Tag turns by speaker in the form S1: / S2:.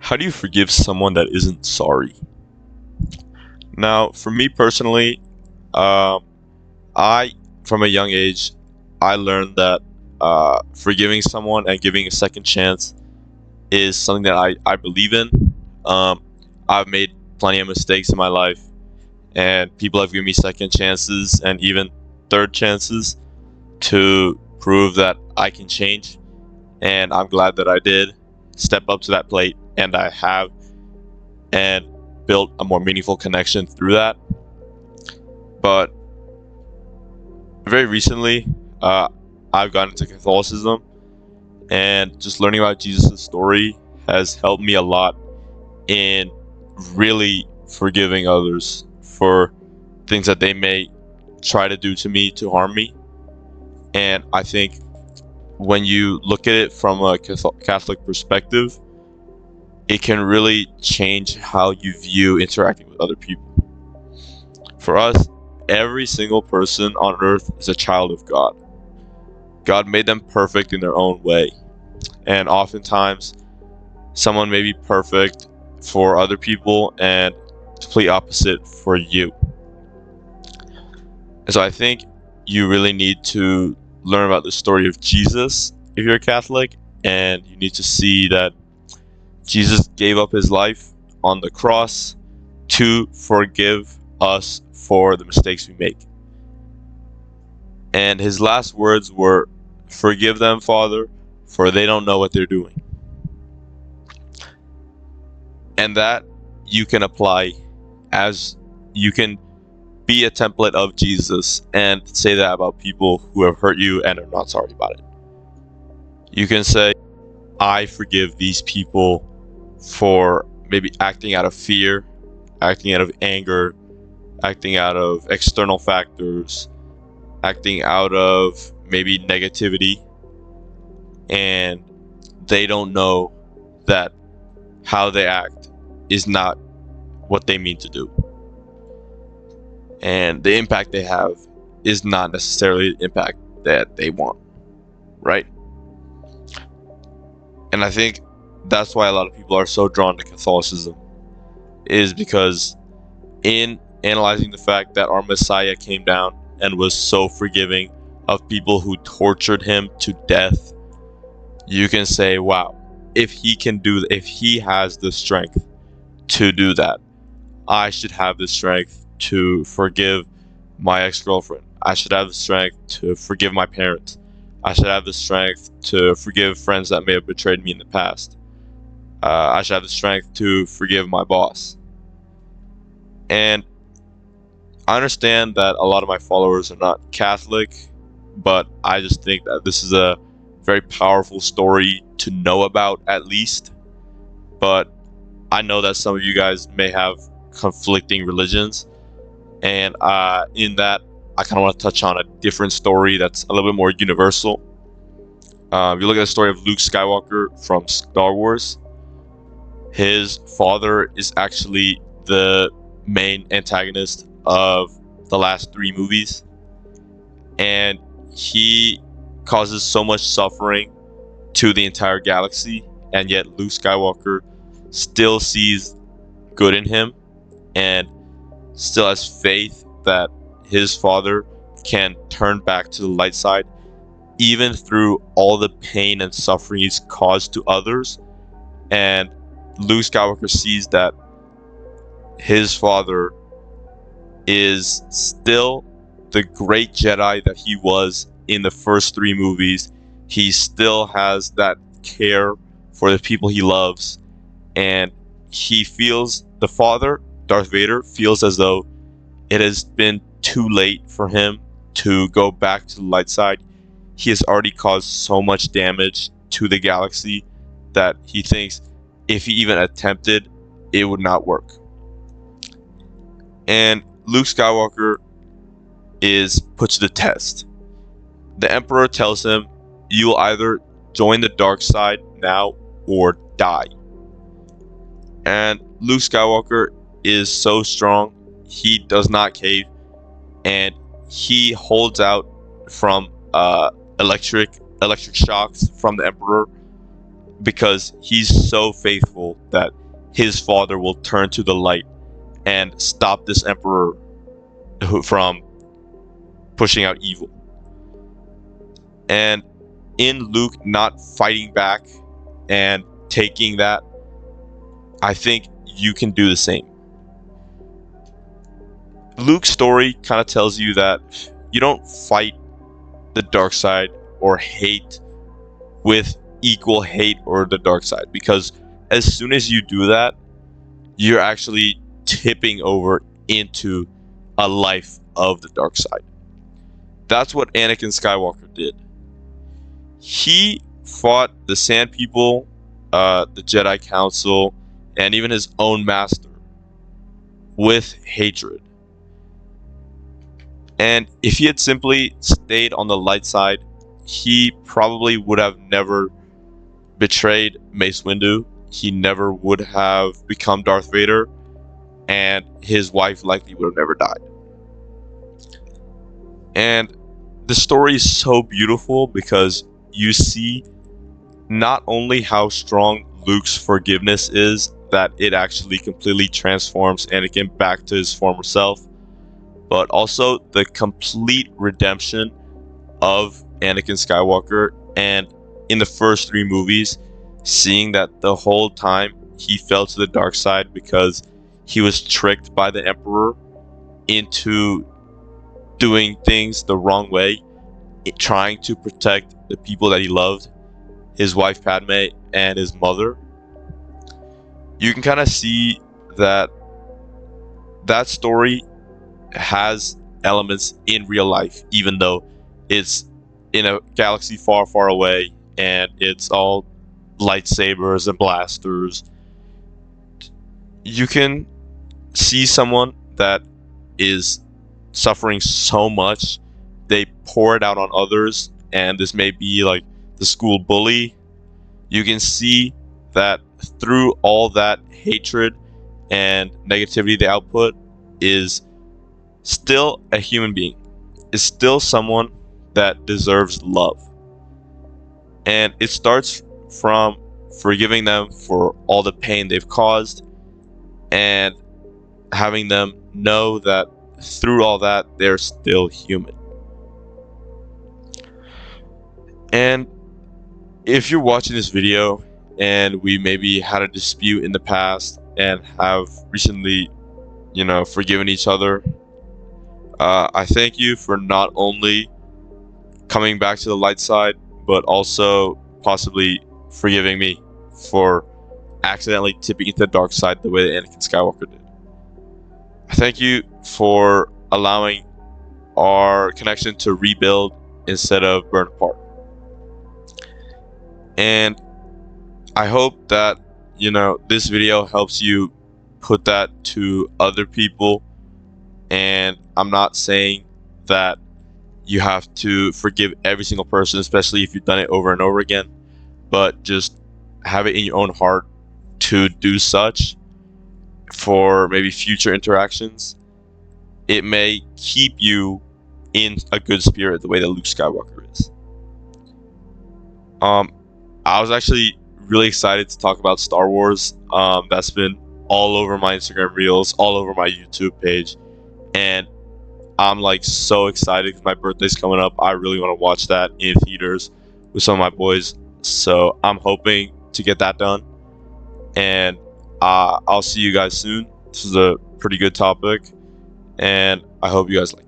S1: How do you forgive someone that isn't sorry? Now, for me personally, um, I, from a young age, I learned that forgiving someone and giving a second chance is something that I believe in. Um, I've made plenty of mistakes in my life, and people have given me second chances and even third chances to prove that I can change. And I'm glad that I did step up to that plate, and I have, and built a more meaningful connection through that. But very recently, I've gotten into Catholicism, and just learning about Jesus' story has helped me a lot in really forgiving others for things that they may try to do to me to harm me. And I think when you look at it from a Catholic perspective, it can really change how you view interacting with other people. For us, every single person on earth is a child of God. God made them perfect in their own way. And oftentimes, someone may be perfect for other people and complete opposite for you. And so I think you really need to learn about the story of Jesus if you're a Catholic, and you need to see that Jesus gave up his life on the cross to forgive us for the mistakes we make. And his last words were, "Forgive them, Father, for they don't know what they're doing." And that you can apply, as you can be a template of Jesus and say that about people who have hurt you and are not sorry about it. You can say, I forgive these people for maybe acting out of fear, acting out of anger, acting out of external factors, acting out of maybe negativity, and they don't know that how they act is not what they mean to do. And the impact they have is not necessarily the impact that they want, right? And I think that's why a lot of people are so drawn to Catholicism, is because in analyzing the fact that our Messiah came down and was so forgiving of people who tortured him to death, you can say, wow, if he has the strength to do that, I should have the strength to forgive my ex-girlfriend. I should have the strength to forgive my parents. I should have the strength to forgive friends that may have betrayed me in the past. I should have the strength to forgive my boss. And I understand that a lot of my followers are not Catholic, but I just think that this is a very powerful story to know about, at least. But I know that some of you guys may have conflicting religions, and in that, I kind of want to touch on a different story that's a little bit more universal. If you look at the story of Luke Skywalker from Star Wars, his father is actually the main antagonist of the last 3 movies, and he causes so much suffering to the entire galaxy, and yet Luke Skywalker still sees good in him and still has faith that his father can turn back to the light side, even through all the pain and suffering he's caused to others. And Luke Skywalker sees that his father is still the great Jedi that he was in the first 3 movies. He still has that care for the people he loves, and he feels, the father, Darth Vader, feels as though it has been too late for him to go back to the light side. He has already caused so much damage to the galaxy that he thinks if he even attempted, it would not work. And Luke Skywalker is put to the test. The Emperor tells him, you will either join the dark side now or die. And Luke Skywalker is so strong, he does not cave, and he holds out from electric shocks from the Emperor because he's so faithful that his father will turn to the light and stop this emperor from pushing out evil. And in Luke not fighting back and taking that, I think you can do the same. Luke's story kind of tells you that you don't fight the dark side or hate with equal hate or the dark side, because as soon as you do that, you're actually tipping over into a life of the dark side. That's what Anakin Skywalker did. He fought the Sand People, the Jedi Council, and even his own master with hatred. And if he had simply stayed on the light side, he probably would have never betrayed Mace Windu. He never would have become Darth Vader, and his wife likely would have never died. And the story is so beautiful because you see not only how strong Luke's forgiveness is, that it actually completely transforms Anakin back to his former self, but also the complete redemption of Anakin Skywalker. And in the first 3 movies, seeing that the whole time he fell to the dark side because he was tricked by the Emperor into doing things the wrong way, trying to protect the people that he loved, his wife Padme and his mother. You can kind of see that that story has elements in real life, even though it's in a galaxy far, far away and it's all lightsabers and blasters. You can see someone that is suffering so much, they pour it out on others, and this may be like the school bully. You can see that through all that hatred and negativity they output is still a human being, is still someone that deserves love. And it starts from forgiving them for all the pain they've caused and having them know that through all that they're still human. And if you're watching this video and we maybe had a dispute in the past and have recently, forgiven each other, I thank you for not only coming back to the light side, but also possibly forgiving me for accidentally tipping into the dark side the way that Anakin Skywalker did. I thank you for allowing our connection to rebuild instead of burn apart. And I hope that, this video helps you put that to other people. And I'm not saying that you have to forgive every single person, especially if you've done it over and over again, but just have it in your own heart to do such for maybe future interactions. It may keep you in a good spirit the way that Luke Skywalker is. I was actually really excited to talk about Star Wars. That's been all over my Instagram reels, all over my YouTube page, and I'm like so excited because my birthday's coming up. I really want to watch that in theaters with some of my boys, so I'm hoping to get that done. And I'll see you guys soon. This is a pretty good topic, and I hope you guys like it.